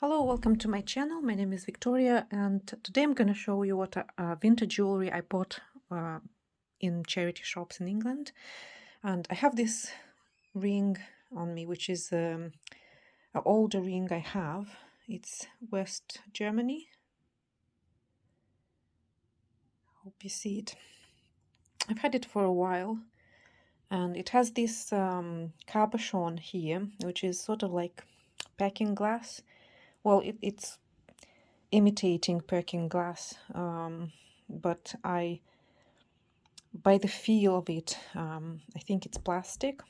Hello, welcome to my channel. My name is Victoria, and today I'm going to show you what vintage jewelry I bought in charity shops in England. And I have this ring on me, which is an older ring I have. It's West Germany. Hope you see it. I've had it for a while, and it has this cabochon here, which is sort of like packing glass. Well, it's imitating peking glass, but by the feel of it, I think it's plastic.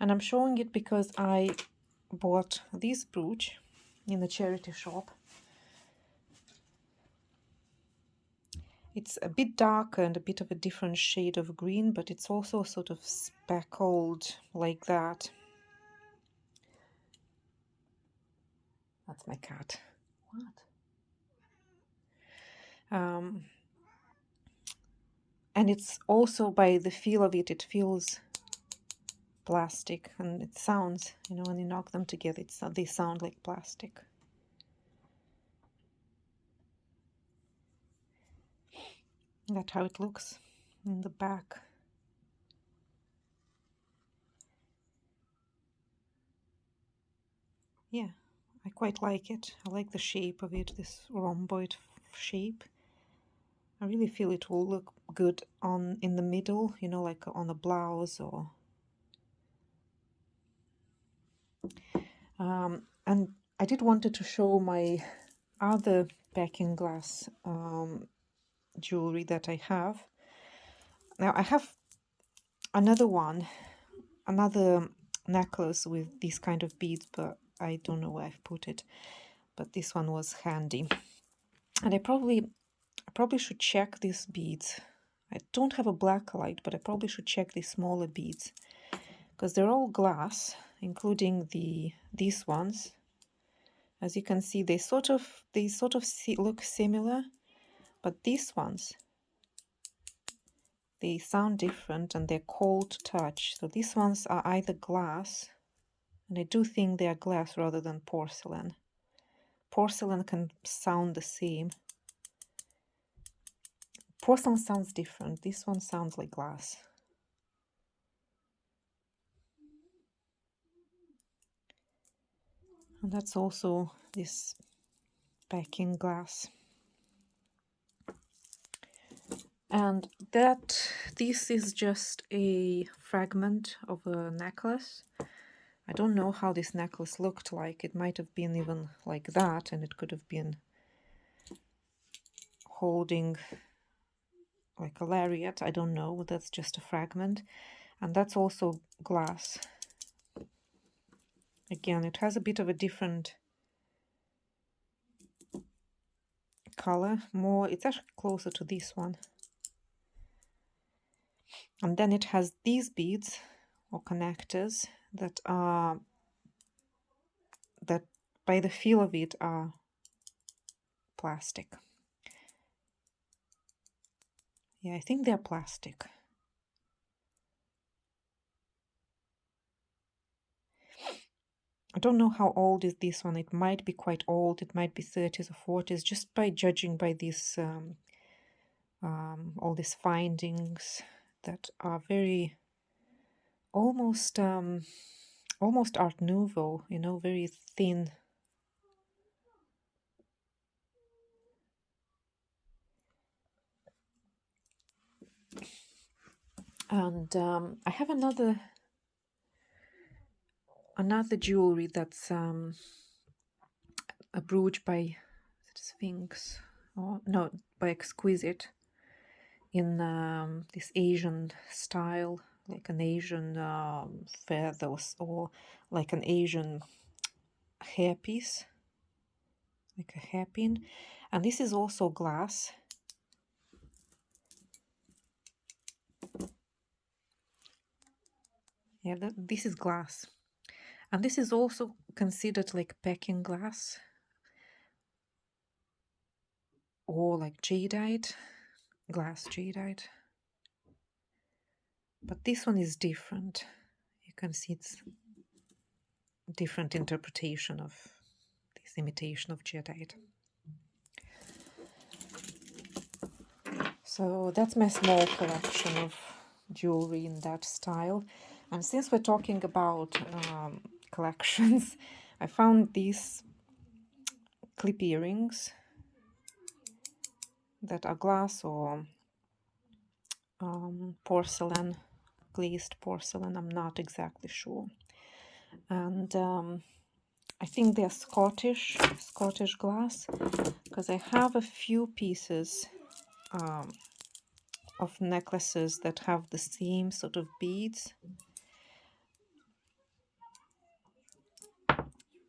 And I'm showing it because I bought this brooch in a charity shop. It's a bit darker and a bit of a different shade of green, but it's also sort of speckled like that. That's my cat. What? And it's also, by the feel of it, it feels plastic, and it sounds, when you knock them together, they sound like plastic. That's how it looks in the back. Yeah, I quite like it. I like the shape of it, this rhomboid shape. I really feel it will look good in the middle, like on a blouse or... and I did wanted to show my other packing glass jewelry that I have. Now I have another necklace with these kind of beads, but I don't know where I've put it. But this one was handy, and I probably should check these beads. I don't have a black light, but I probably should check these smaller beads because they're all glass, including these ones. As you can see, they sort of look similar, but these ones, they sound different and they're cold to touch. So these ones are either glass, and I do think they are glass rather than porcelain. Porcelain can sound the same. Porcelain sounds different. This one sounds like glass. And that's also this packing glass. And this is just a fragment of a necklace. I don't know how this necklace looked like. It might have been even like that, and it could have been holding like a lariat. I don't know. That's just a fragment. And that's also glass. Again, it has a bit of a different color. It's actually closer to this one. And then it has these beads or connectors that by the feel of it are plastic. Yeah, I think they're plastic. I don't know how old is this one. It might be quite old. It might be 30s or 40s, just by judging by this all these findings that are very almost Art Nouveau, very thin. And I have another jewelry that's a brooch by Sphinx, or no, by Exquisite, in this Asian style, like an Asian feathers, or like an Asian hairpiece, like a hairpin. And this is also glass. Yeah, this is glass. And this is also considered like packing glass, or like jadeite, glass jadeite. But this one is different. You can see it's different interpretation of nice imitation of jadeite. So that's my small collection of jewelry in that style. And since we're talking about collections, I found these clip earrings that are glass or porcelain, glazed porcelain, I'm not exactly sure. And I think they're Scottish glass, because I have a few pieces of necklaces that have the same sort of beads,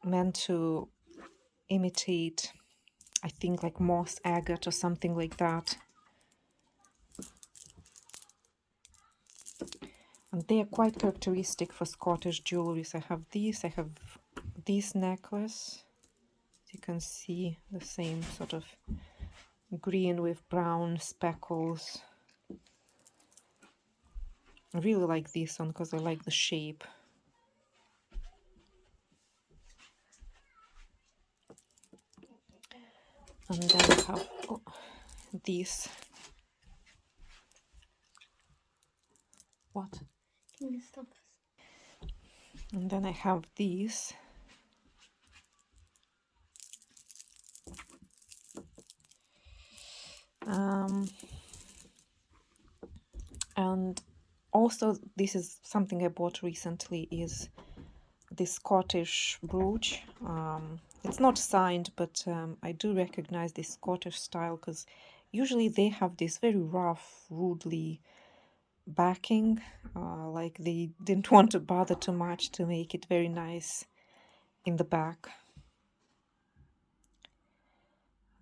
meant to imitate, I think, like moss agate or something like that. And they are quite characteristic for Scottish jewelry. So I have this necklace. You can see the same sort of green with brown speckles. I really like this one because I like the shape. And then I have this. What? Can you stop us? And then I have these. And also, this is something I bought recently, is this Scottish brooch. It's not signed, but I do recognize this Scottish style because usually they have this very rough, rudely backing, like they didn't want to bother too much to make it very nice in the back.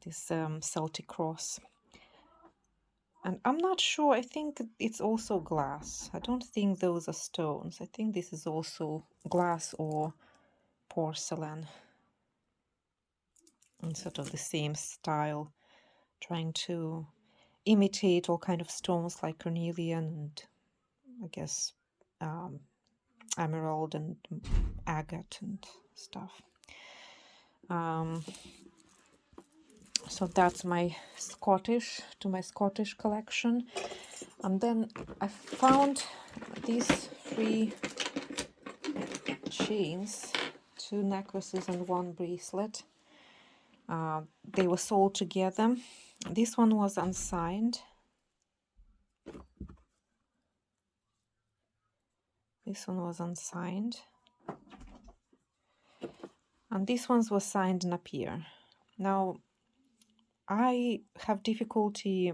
This Celtic cross. And I'm not sure, I think it's also glass. I don't think those are stones. I think this is also glass or porcelain. And sort of the same style, trying to imitate all kind of stones like cornelian and I guess emerald and agate and stuff. So that's my Scottish collection. And then I found these 3 chains, 2 necklaces and 1 bracelet. They were sold together. This one was unsigned. This one was unsigned. And these ones were signed Napier. Now, I have difficulty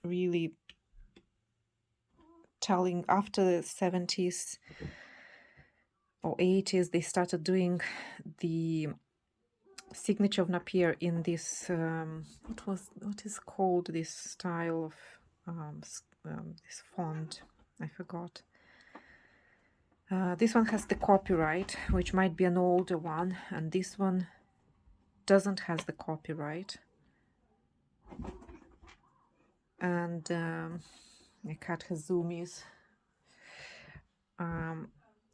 really telling. After the 70s or 80s, they started doing the signature of Napier in this, what is called this style of this font? I forgot. This one has the copyright, which might be an older one, and this one doesn't has the copyright. And my cat has zoomies,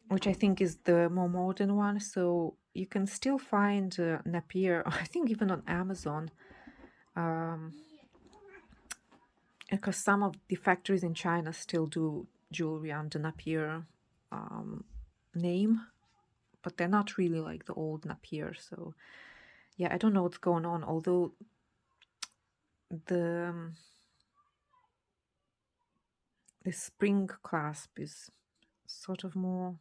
which I think is the more modern one. So you can still find Napier, I think even on Amazon, because some of the factories in China still do jewelry under Napier name, but they're not really like the old Napier. So yeah, I don't know what's going on, although the spring clasp is sort of more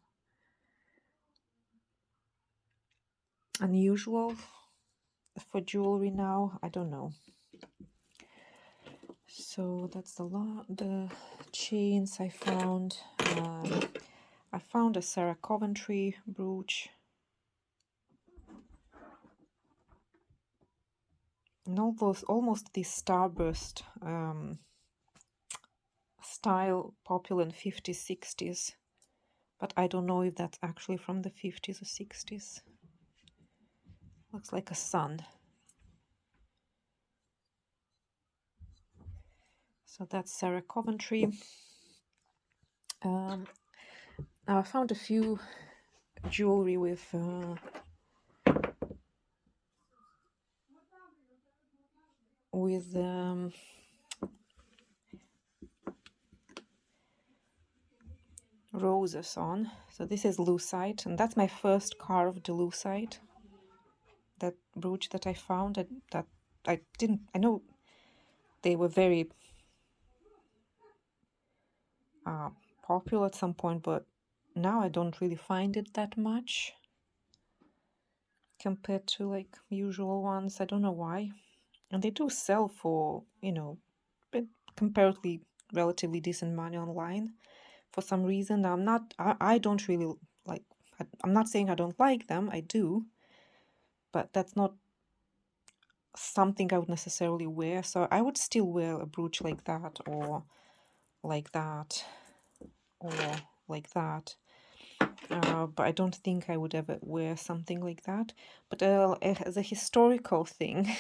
unusual for jewelry now. I don't know. So that's the chains I found. I found a Sarah Coventry brooch. And all those, almost this starburst style, popular in 50s, 60s. But I don't know if that's actually from the 50s or 60s. Looks like a sun. So that's Sarah Coventry. I found a few jewelry with with roses on. So this is Lucite, and that's my first carved Lucite. That brooch that I found, that I know they were very popular at some point, but now I don't really find it that much compared to like usual ones. I don't know why. And they do sell for, you know, comparatively relatively decent money online for some reason. I don't really like, I'm not saying I don't like them, I do, but that's not something I would necessarily wear. So I would still wear a brooch like that, or like that, or like that. But I don't think I would ever wear something like that. But as a historical thing,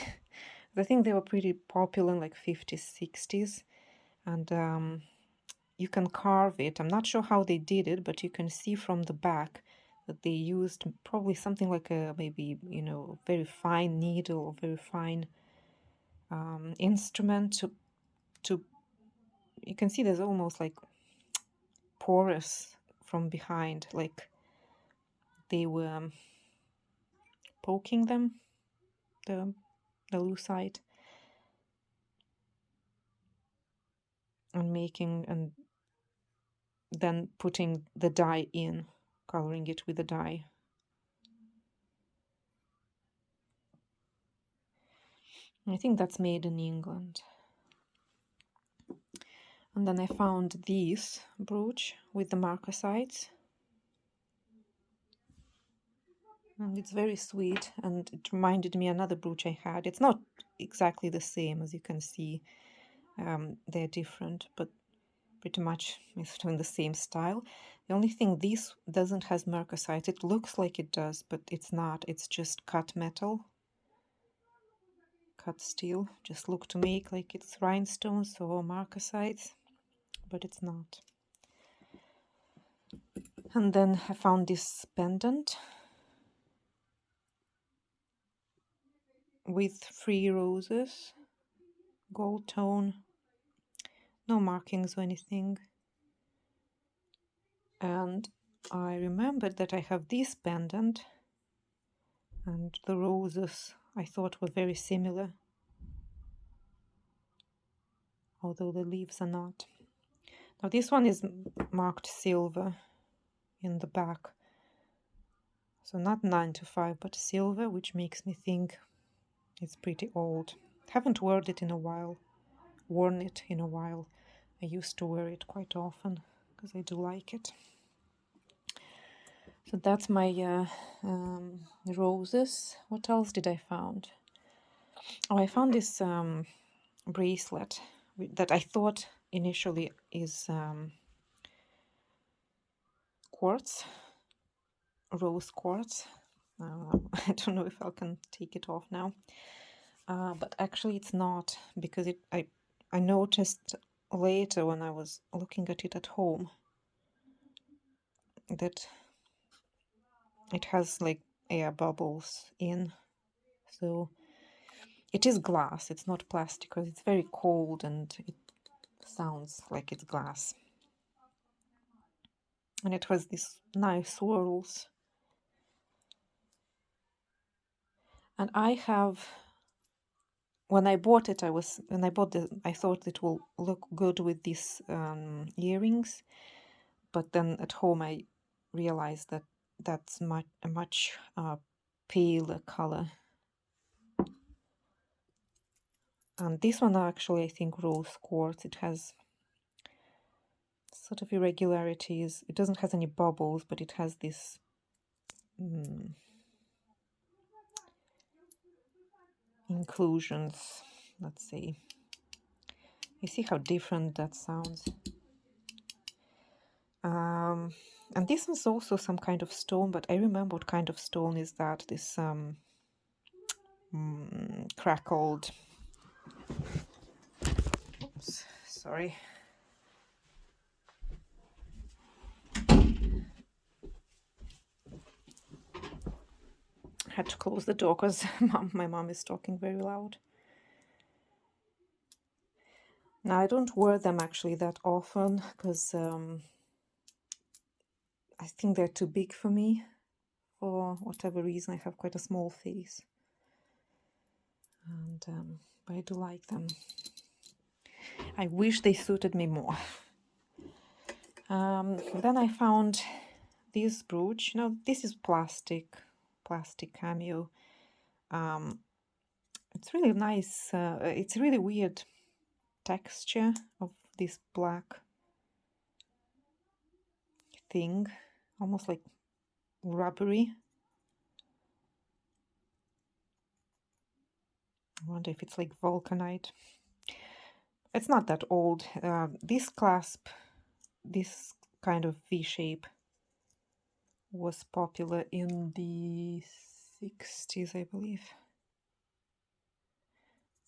I think they were pretty popular in like 50s, 60s. And you can carve it. I'm not sure how they did it, but you can see from the back that they used probably something like a maybe, you know, very fine needle or very fine instrument to you can see there's almost like porous from behind, like they were poking them, the lucite, and then putting the dye in, coloring it with the dye. I think that's made in England. And then I found this brooch with the marcasites. And it's very sweet, and it reminded me another brooch I had. It's not exactly the same, as you can see. They're different, but pretty much it's in the same style. The only thing, this doesn't has marcasite. It looks like it does, but it's not. It's just cut metal, cut steel. Just look to make like it's rhinestones or marcasites, but it's not. And then I found this pendant with 3 roses, gold tone, no markings or anything. And I remembered that I have this pendant, and the roses I thought were very similar, although the leaves are not. Now this one is marked silver in the back, so not 9 to 5 but silver, which makes me think it's pretty old. Haven't worn it in a while. I used to wear it quite often because I do like it. So that's my roses. What else did I found? Oh, I found this bracelet that I thought initially is quartz, rose quartz. I don't know if I can take it off now, but actually it's not, because I noticed later when I was looking at it at home that it has like air bubbles in, so it is glass. It's not plastic because it's very cold and it sounds like it's glass. And it has these nice swirls. And I have, when I bought it, I thought it will look good with these earrings, but then at home I realized that that's a much paler color. And this one actually, I think, rose quartz. It has sort of irregularities. It doesn't have any bubbles, but it has this inclusions. Let's see. You see how different that sounds. And this is also some kind of stone, but I remember what kind of stone is that. This crackled. Oops, sorry. Had to close the door because my mom is talking very loud. Now, I don't wear them actually that often because I think they're too big for me. For whatever reason, I have quite a small face. And but I do like them. I wish they suited me more. Then I found this brooch. Now, this is plastic cameo. It's really nice. It's really weird texture of this black thing, almost like rubbery. I wonder if it's like vulcanite. It's not that old. This clasp, this kind of V shape, was popular in the 60s, I believe.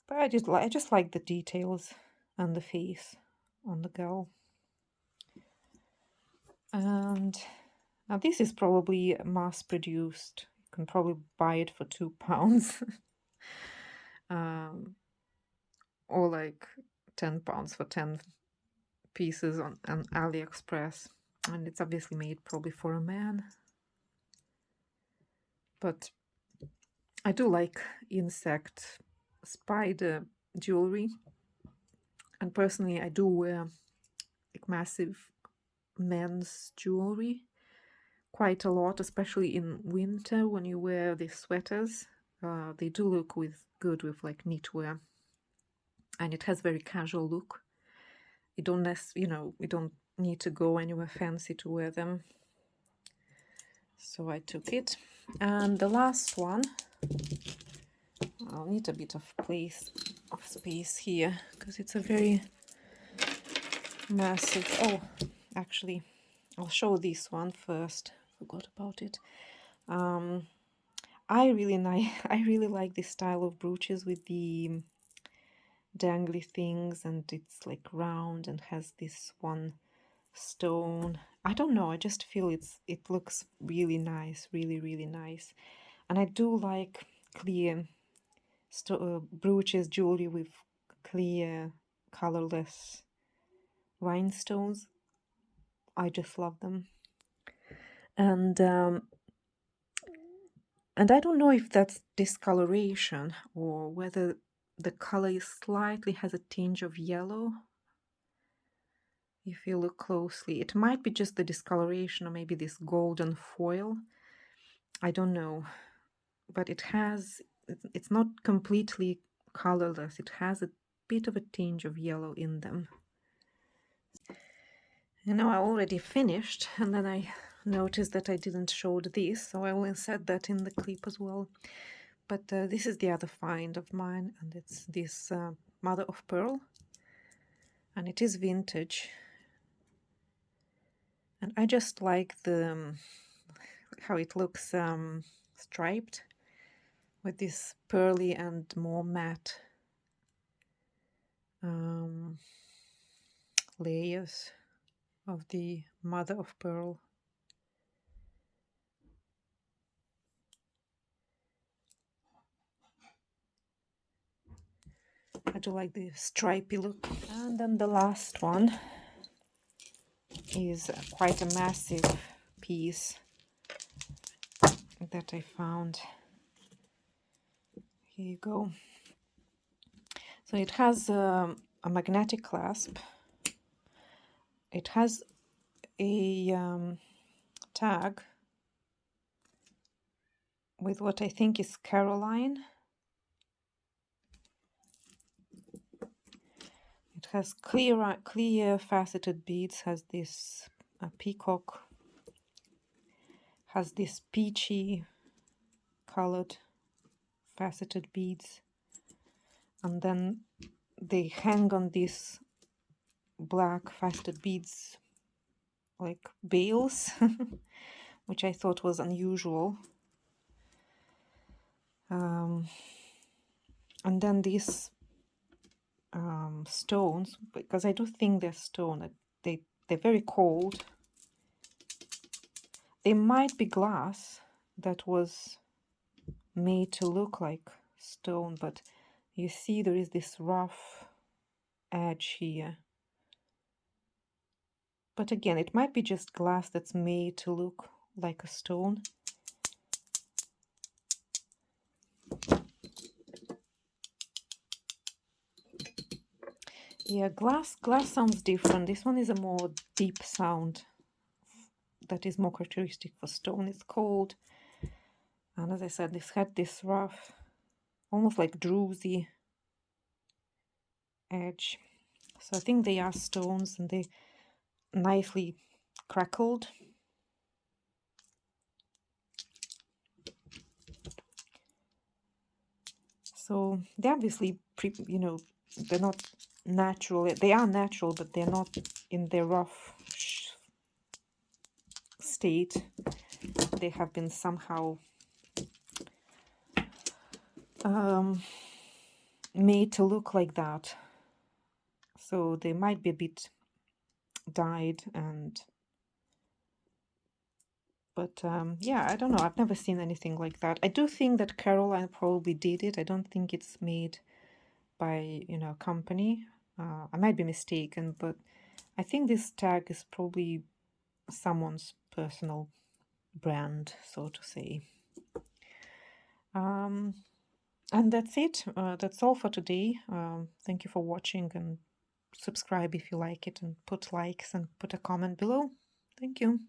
But I just like the details and the face on the girl. And now this is probably mass produced. You can probably buy it for £2. Or like £10 for 10 pieces on AliExpress. And it's obviously made probably for a man. But I do like insect spider jewelry. And personally, I do wear like massive men's jewelry quite a lot, especially in winter when you wear these sweaters. They do look good with like knitwear, and it has very casual look. You don't you don't need to go anywhere fancy to wear them. So I took it. And the last one, I'll need a bit of space here because it's a very massive. Oh, actually, I'll show this one first. Forgot about it. I really like this style of brooches with the dangly things, and it's like round and has this one stone. I don't know, I just feel it looks really nice, really nice. And I do like clear brooches, jewelry with clear, colorless rhinestones. I just love them. And I don't know if that's discoloration or whether the color slightly has a tinge of yellow. If you look closely, it might be just the discoloration or maybe this golden foil. I don't know, but it's not completely colorless. It has a bit of a tinge of yellow in them. You know, I already finished, and then I noticed that I didn't show this, so I will insert that in the clip as well. But this is the other find of mine, and it's this mother of pearl, and it is vintage. And I just like the how it looks striped with this pearly and more matte layers of the mother of pearl. I do like the stripy look. And then the last one is quite a massive piece that I found. Here you go. So it has a magnetic clasp. It has a tag with what I think is Caroline. It has clear faceted beads, has this peacock, has this peachy colored faceted beads, and then they hang on these black faceted beads like bales, which I thought was unusual. And then these stones, because I do think they're stone, they're very cold. They might be glass that was made to look like stone, but you see there is this rough edge here. But again, it might be just glass that's made to look like a stone. Yeah, glass sounds different. This one is a more deep sound that is more characteristic for stone. It's called, and as I said, this had this rough, almost like druzy edge. So I think they are stones and they nicely crackled. So they're obviously, they're not natural. They are natural, but they're not in their rough state. They have been somehow made to look like that. So they might be a bit dyed but yeah, I don't know. I've never seen anything like that. I do think that Caroline probably did it. I don't think it's made by, a company. I might be mistaken, but I think this tag is probably someone's personal brand, so to say. And that's it. That's all for today. Thank you for watching, and subscribe if you like it, and put likes and put a comment below. Thank you.